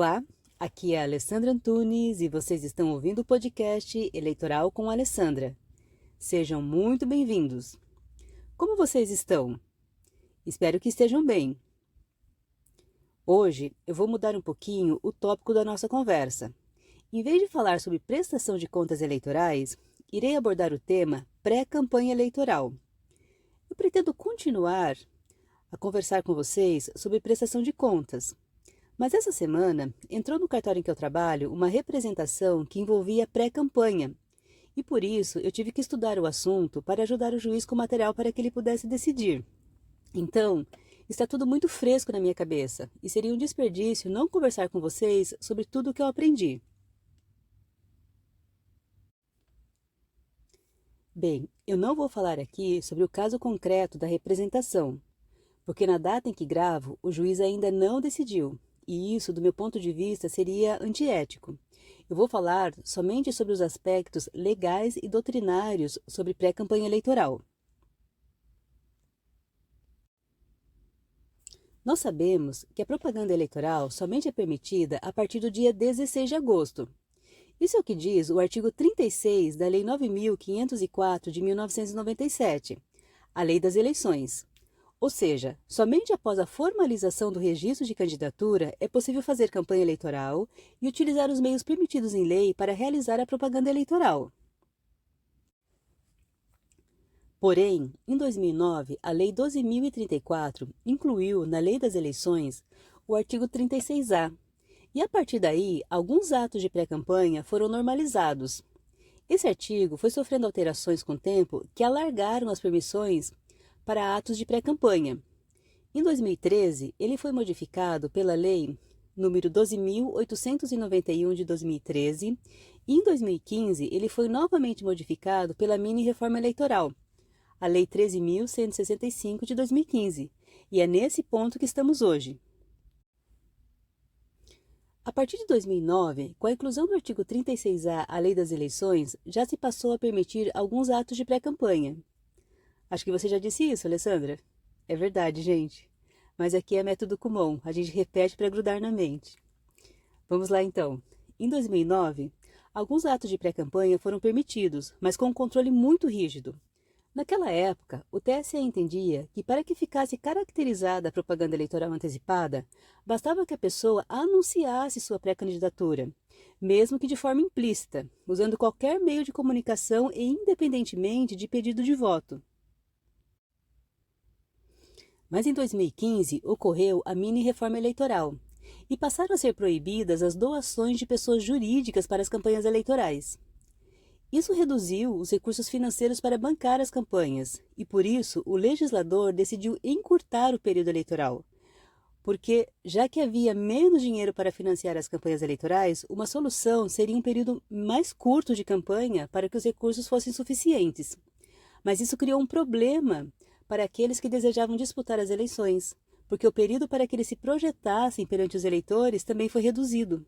Olá, aqui é a Alessandra Antunes e vocês estão ouvindo o podcast Eleitoral com a Alessandra. Sejam muito bem-vindos. Como vocês estão? Espero que estejam bem. Hoje eu vou mudar um pouquinho o tópico da nossa conversa. Em vez de falar sobre prestação de contas eleitorais, irei abordar o tema pré-campanha eleitoral. Eu pretendo continuar a conversar com vocês sobre prestação de contas. Mas essa semana entrou no cartório em que eu trabalho uma representação que envolvia pré-campanha. E por isso eu tive que estudar o assunto para ajudar o juiz com material para que ele pudesse decidir. Então, está tudo muito fresco na minha cabeça e seria um desperdício não conversar com vocês sobre tudo o que eu aprendi. Bem, eu não vou falar aqui sobre o caso concreto da representação, porque na data em que gravo, o juiz ainda não decidiu. E isso, do meu ponto de vista, seria antiético. Eu vou falar somente sobre os aspectos legais e doutrinários sobre pré-campanha eleitoral. Nós sabemos que a propaganda eleitoral somente é permitida a partir do dia 16 de agosto. Isso é o que diz o artigo 36 da Lei 9.504 de 1997, a Lei das Eleições. Ou seja, somente após a formalização do registro de candidatura é possível fazer campanha eleitoral e utilizar os meios permitidos em lei para realizar a propaganda eleitoral. Porém, em 2009, a Lei 12.034 incluiu na Lei das Eleições o artigo 36A, e a partir daí, alguns atos de pré-campanha foram normalizados. Esse artigo foi sofrendo alterações com o tempo que alargaram as permissões para atos de pré-campanha. Em 2013, ele foi modificado pela Lei número 12.891 de 2013 e em 2015 ele foi novamente modificado pela mini-reforma eleitoral, a Lei 13.165 de 2015, e é nesse ponto que estamos hoje. A partir de 2009, com a inclusão do artigo 36A à Lei das Eleições, já se passou a permitir alguns atos de pré-campanha. Acho que você já disse isso, Alessandra. É verdade, gente. Mas aqui é método Kumon, a gente repete para grudar na mente. Vamos lá então. Em 2009, alguns atos de pré-campanha foram permitidos, mas com um controle muito rígido. Naquela época, o TSE entendia que para que ficasse caracterizada a propaganda eleitoral antecipada, bastava que a pessoa anunciasse sua pré-candidatura, mesmo que de forma implícita, usando qualquer meio de comunicação e independentemente de pedido de voto. Mas em 2015 ocorreu a mini-reforma eleitoral e passaram a ser proibidas as doações de pessoas jurídicas para as campanhas eleitorais. Isso reduziu os recursos financeiros para bancar as campanhas e, por isso, o legislador decidiu encurtar o período eleitoral. Porque, já que havia menos dinheiro para financiar as campanhas eleitorais, uma solução seria um período mais curto de campanha para que os recursos fossem suficientes. Mas isso criou um problema para aqueles que desejavam disputar as eleições, porque o período para que eles se projetassem perante os eleitores também foi reduzido.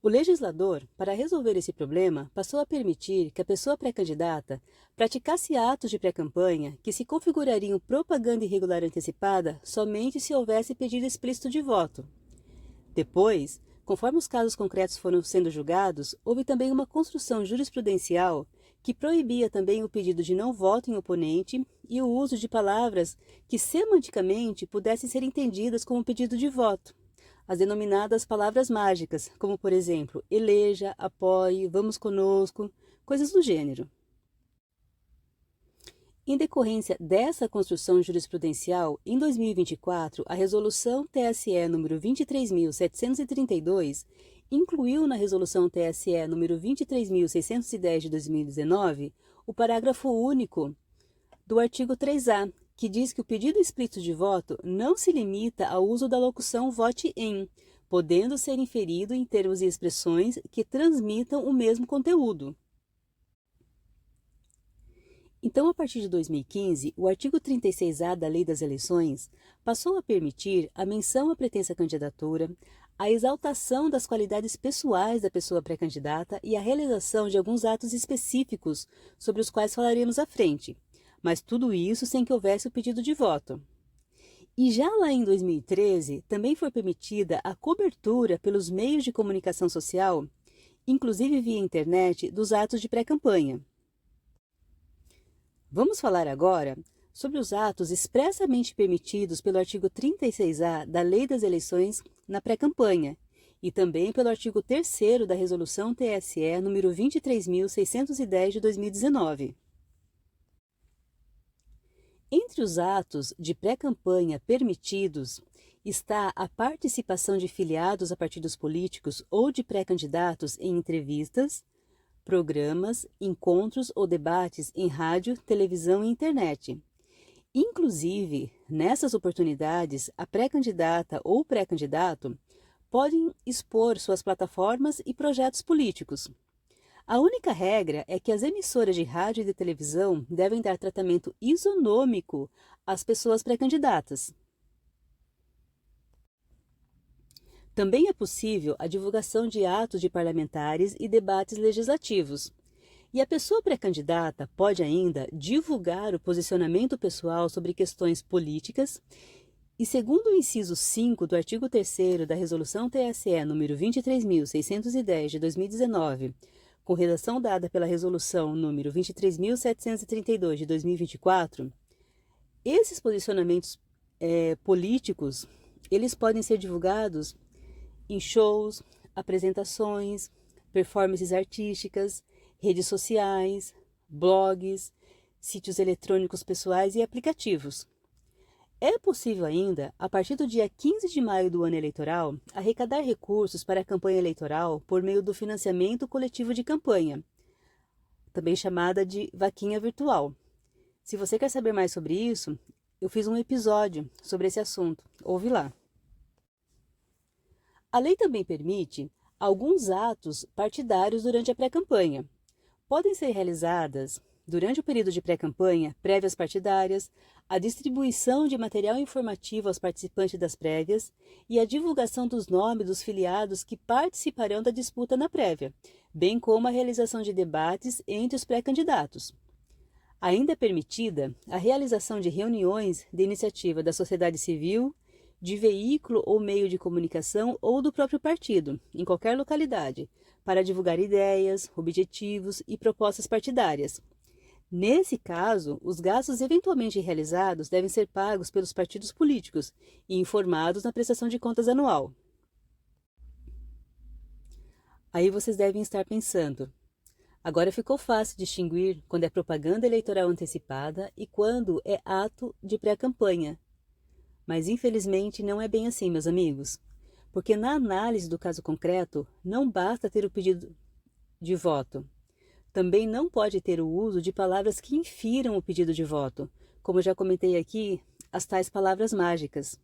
O legislador, para resolver esse problema, passou a permitir que a pessoa pré-candidata praticasse atos de pré-campanha que se configurariam propaganda irregular antecipada somente se houvesse pedido explícito de voto. Depois, conforme os casos concretos foram sendo julgados, houve também uma construção jurisprudencial que proibia também o pedido de não voto em oponente e o uso de palavras que semanticamente pudessem ser entendidas como pedido de voto, as denominadas palavras mágicas, como por exemplo, eleja, apoie, vamos conosco, coisas do gênero. Em decorrência dessa construção jurisprudencial, em 2024, a Resolução TSE número 23.732 incluiu na Resolução TSE número 23.610 de 2019 o parágrafo único do artigo 3A, que diz que o pedido explícito de voto não se limita ao uso da locução vote em, podendo ser inferido em termos e expressões que transmitam o mesmo conteúdo. Então, a partir de 2015, o artigo 36A da Lei das Eleições passou a permitir a menção à pretensa candidatura, a exaltação das qualidades pessoais da pessoa pré-candidata e a realização de alguns atos específicos sobre os quais falaremos à frente, mas tudo isso sem que houvesse o pedido de voto. E já lá em 2013, também foi permitida a cobertura pelos meios de comunicação social, inclusive via internet, dos atos de pré-campanha. Vamos falar agora sobre os atos expressamente permitidos pelo artigo 36A da Lei das Eleições na pré-campanha e também pelo artigo 3º da Resolução TSE número 23.610 de 2019. Entre os atos de pré-campanha permitidos está a participação de filiados a partidos políticos ou de pré-candidatos em entrevistas, programas, encontros ou debates em rádio, televisão e internet. Inclusive, nessas oportunidades, a pré-candidata ou pré-candidato podem expor suas plataformas e projetos políticos. A única regra é que as emissoras de rádio e de televisão devem dar tratamento isonômico às pessoas pré-candidatas. Também é possível a divulgação de atos de parlamentares e debates legislativos. E a pessoa pré-candidata pode ainda divulgar o posicionamento pessoal sobre questões políticas e, segundo o inciso 5 do artigo 3º da Resolução TSE número 23.610 de 2019, com redação dada pela Resolução número 23.732 de 2024, esses posicionamentos políticos, eles podem ser divulgados em shows, apresentações, performances artísticas, redes sociais, blogs, sítios eletrônicos pessoais e aplicativos. É possível ainda, a partir do dia 15 de maio do ano eleitoral, arrecadar recursos para a campanha eleitoral por meio do financiamento coletivo de campanha, também chamada de vaquinha virtual. Se você quer saber mais sobre isso, eu fiz um episódio sobre esse assunto. Ouve lá. A lei também permite alguns atos partidários durante a pré-campanha. Podem ser realizadas, durante o período de pré-campanha, prévias partidárias, a distribuição de material informativo aos participantes das prévias e a divulgação dos nomes dos filiados que participarão da disputa na prévia, bem como a realização de debates entre os pré-candidatos. Ainda é permitida a realização de reuniões de iniciativa da sociedade civil, de veículo ou meio de comunicação ou do próprio partido, em qualquer localidade, para divulgar ideias, objetivos e propostas partidárias. Nesse caso, os gastos eventualmente realizados devem ser pagos pelos partidos políticos e informados na prestação de contas anual. Aí vocês devem estar pensando, agora ficou fácil distinguir quando é propaganda eleitoral antecipada e quando é ato de pré-campanha. Mas infelizmente não é bem assim, meus amigos, porque na análise do caso concreto não basta ter o pedido de voto. Também não pode ter o uso de palavras que infiram o pedido de voto, como já comentei aqui, as tais palavras mágicas.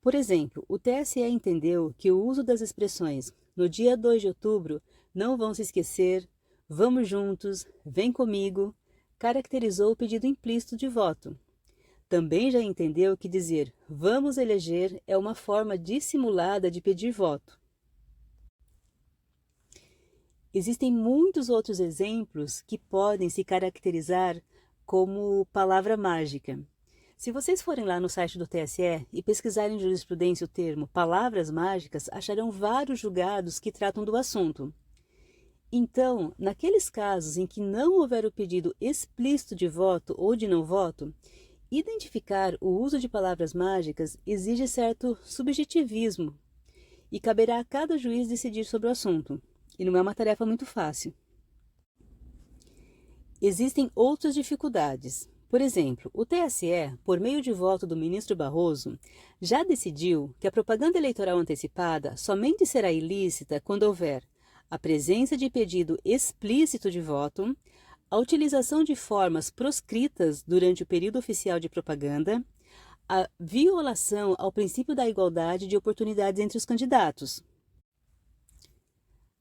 Por exemplo, o TSE entendeu que o uso das expressões no dia 2 de outubro, não vão se esquecer, vamos juntos, vem comigo, caracterizou o pedido implícito de voto. Também já entendeu que dizer vamos eleger é uma forma dissimulada de pedir voto. Existem muitos outros exemplos que podem se caracterizar como palavra mágica. Se vocês forem lá no site do TSE e pesquisarem em jurisprudência o termo palavras mágicas, acharão vários julgados que tratam do assunto. Então, naqueles casos em que não houver o pedido explícito de voto ou de não voto, identificar o uso de palavras mágicas exige certo subjetivismo e caberá a cada juiz decidir sobre o assunto. E não é uma tarefa muito fácil. Existem outras dificuldades. Por exemplo, o TSE, por meio de voto do ministro Barroso, já decidiu que a propaganda eleitoral antecipada somente será ilícita quando houver a presença de pedido explícito de voto, a utilização de formas proscritas durante o período oficial de propaganda, a violação ao princípio da igualdade de oportunidades entre os candidatos.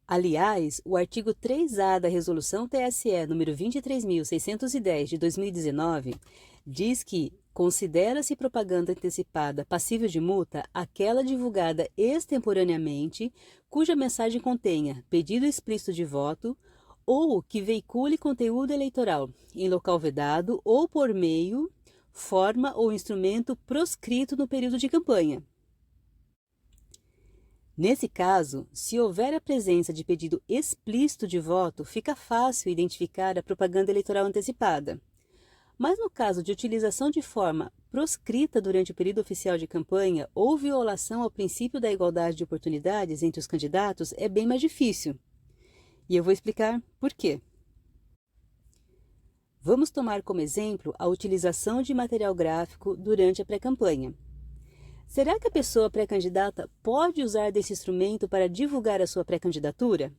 Aliás, o artigo 3A da Resolução TSE número 23.610 de 2019 diz que considera-se propaganda antecipada passível de multa aquela divulgada extemporaneamente, cuja mensagem contenha pedido explícito de voto ou que veicule conteúdo eleitoral em local vedado ou por meio forma ou instrumento proscrito no período de campanha. Nesse caso, se houver a presença de pedido explícito de voto, fica fácil identificar a propaganda eleitoral antecipada. Mas no caso de utilização de forma proscrita durante o período oficial de campanha ou violação ao princípio da igualdade de oportunidades entre os candidatos, é bem mais difícil. E eu vou explicar por quê. Vamos tomar como exemplo a utilização de material gráfico durante a pré-campanha. Será que a pessoa pré-candidata pode usar desse instrumento para divulgar a sua pré-candidatura?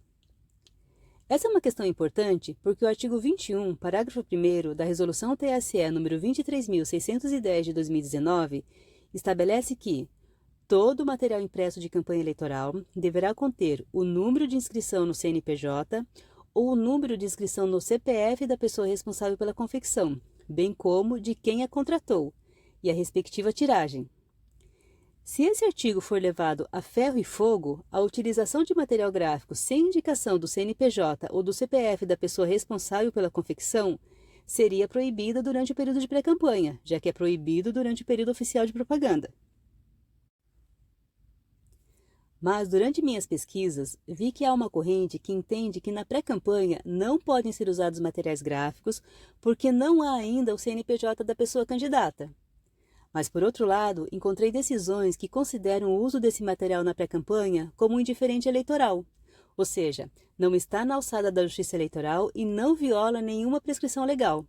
Essa é uma questão importante porque o artigo 21, parágrafo 1º da Resolução TSE nº 23.610 de 2019 estabelece que todo material impresso de campanha eleitoral deverá conter o número de inscrição no CNPJ ou o número de inscrição no CPF da pessoa responsável pela confecção, bem como de quem a contratou, e a respectiva tiragem. Se esse artigo for levado a ferro e fogo, a utilização de material gráfico sem indicação do CNPJ ou do CPF da pessoa responsável pela confecção seria proibida durante o período de pré-campanha, já que é proibido durante o período oficial de propaganda. Mas, durante minhas pesquisas, vi que há uma corrente que entende que na pré-campanha não podem ser usados materiais gráficos porque não há ainda o CNPJ da pessoa candidata. Mas, por outro lado, encontrei decisões que consideram o uso desse material na pré-campanha como um indiferente eleitoral, ou seja, não está na alçada da Justiça Eleitoral e não viola nenhuma prescrição legal.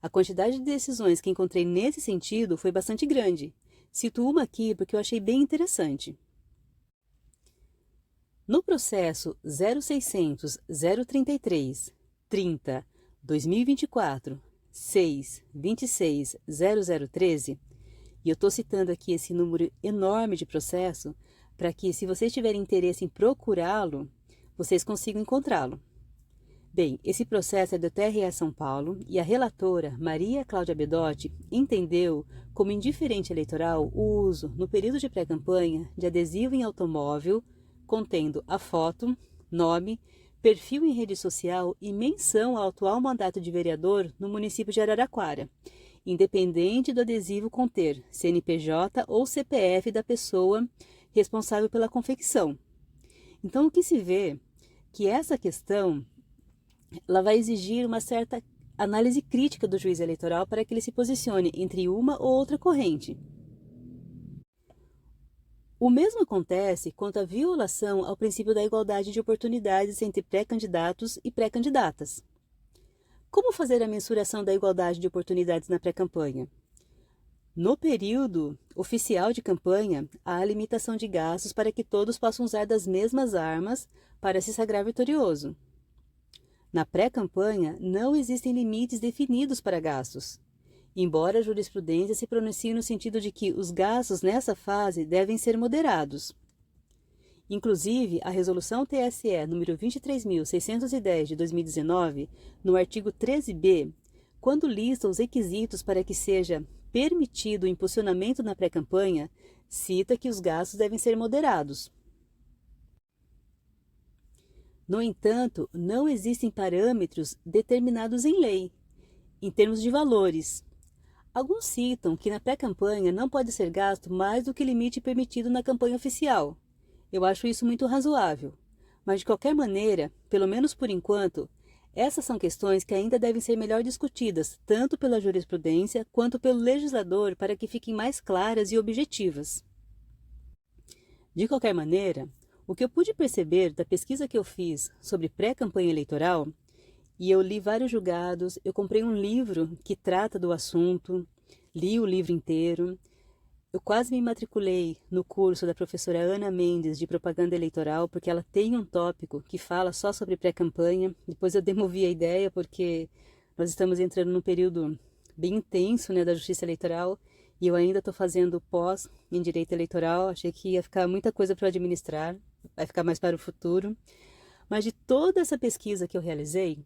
A quantidade de decisões que encontrei nesse sentido foi bastante grande. Cito uma aqui porque eu achei bem interessante. No processo 0600 033 30 2024 6 26 0013, e eu estou citando aqui esse número enorme de processo para que, se vocês tiverem interesse em procurá-lo, vocês consigam encontrá-lo. Bem, esse processo é do TRE São Paulo e a relatora, Maria Cláudia Bedotti, entendeu como indiferente eleitoral o uso, no período de pré-campanha, de adesivo em automóvel contendo a foto, nome, perfil em rede social e menção ao atual mandato de vereador no município de Araraquara, independente do adesivo conter CNPJ ou CPF da pessoa responsável pela confecção. Então, o que se vê que essa questão ela vai exigir uma certa análise crítica do juiz eleitoral para que ele se posicione entre uma ou outra corrente. O mesmo acontece quanto à violação ao princípio da igualdade de oportunidades entre pré-candidatos e pré-candidatas. Como fazer a mensuração da igualdade de oportunidades na pré-campanha? No período oficial de campanha, há a limitação de gastos para que todos possam usar das mesmas armas para se sagrar vitorioso. Na pré-campanha, não existem limites definidos para gastos, embora a jurisprudência se pronuncie no sentido de que os gastos nessa fase devem ser moderados. Inclusive, a Resolução TSE número 23.610 de 2019, no artigo 13b, quando lista os requisitos para que seja permitido o impulsionamento na pré-campanha, cita que os gastos devem ser moderados. No entanto, não existem parâmetros determinados em lei, em termos de valores. Alguns citam que na pré-campanha não pode ser gasto mais do que o limite permitido na campanha oficial. Eu acho isso muito razoável, mas de qualquer maneira, pelo menos por enquanto, essas são questões que ainda devem ser melhor discutidas, tanto pela jurisprudência quanto pelo legislador, para que fiquem mais claras e objetivas. De qualquer maneira, o que eu pude perceber da pesquisa que eu fiz sobre pré-campanha eleitoral, e eu li vários julgados, eu comprei um livro que trata do assunto, li o livro inteiro, eu quase me matriculei no curso da professora Ana Mendes de propaganda eleitoral, porque ela tem um tópico que fala só sobre pré-campanha. Depois eu demovi a ideia, porque nós estamos entrando num período bem intenso, né, da justiça eleitoral, e eu ainda estou fazendo pós em direito eleitoral. Achei que ia ficar muita coisa para administrar, vai ficar mais para o futuro. Mas de toda essa pesquisa que eu realizei,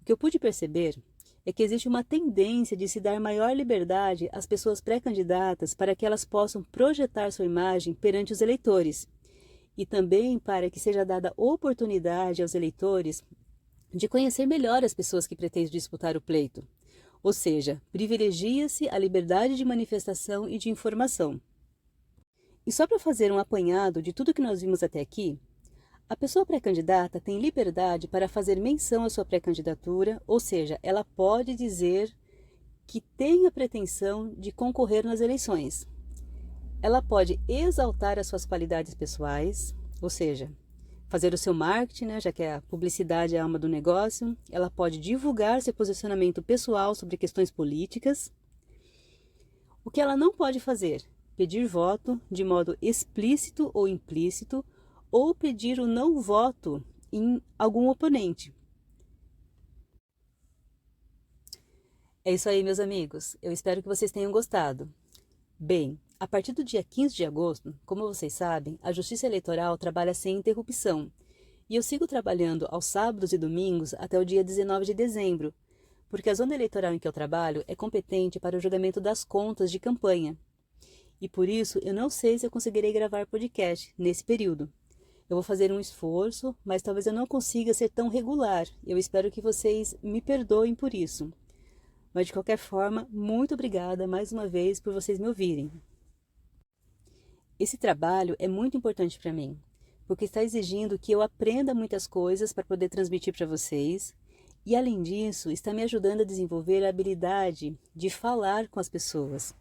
o que eu pude perceber é que existe uma tendência de se dar maior liberdade às pessoas pré-candidatas para que elas possam projetar sua imagem perante os eleitores, e também para que seja dada oportunidade aos eleitores de conhecer melhor as pessoas que pretendem disputar o pleito. Ou seja, privilegia-se a liberdade de manifestação e de informação. E só para fazer um apanhado de tudo que nós vimos até aqui, a pessoa pré-candidata tem liberdade para fazer menção à sua pré-candidatura, ou seja, ela pode dizer que tem a pretensão de concorrer nas eleições. Ela pode exaltar as suas qualidades pessoais, ou seja, fazer o seu marketing, né, já que a publicidade é a alma do negócio. Ela pode divulgar seu posicionamento pessoal sobre questões políticas. O que ela não pode fazer? Pedir voto de modo explícito ou implícito, ou pedir o não voto em algum oponente. É isso aí, meus amigos. Eu espero que vocês tenham gostado. Bem, a partir do dia 15 de agosto, como vocês sabem, a Justiça Eleitoral trabalha sem interrupção. E eu sigo trabalhando aos sábados e domingos até o dia 19 de dezembro, porque a zona eleitoral em que eu trabalho é competente para o julgamento das contas de campanha. E por isso eu não sei se eu conseguirei gravar podcast nesse período. Eu vou fazer um esforço, mas talvez eu não consiga ser tão regular. Eu espero que vocês me perdoem por isso. Mas de qualquer forma, muito obrigada mais uma vez por vocês me ouvirem. Esse trabalho é muito importante para mim, porque está exigindo que eu aprenda muitas coisas para poder transmitir para vocês, e além disso, está me ajudando a desenvolver a habilidade de falar com as pessoas.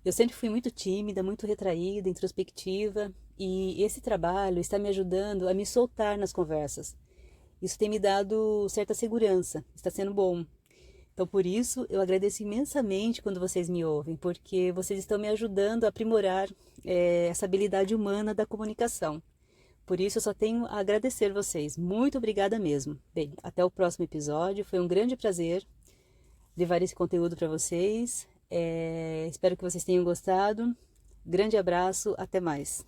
Eu sempre fui muito tímida, muito retraída, introspectiva, e esse trabalho está me ajudando a me soltar nas conversas. Isso tem me dado certa segurança, está sendo bom. Então, por isso, eu agradeço imensamente quando vocês me ouvem, porque vocês estão me ajudando a aprimorar essa habilidade humana da comunicação. Por isso, eu só tenho a agradecer vocês. Muito obrigada mesmo. Bem, até o próximo episódio. Foi um grande prazer levar esse conteúdo para vocês. Espero que vocês tenham gostado. Grande abraço, até mais.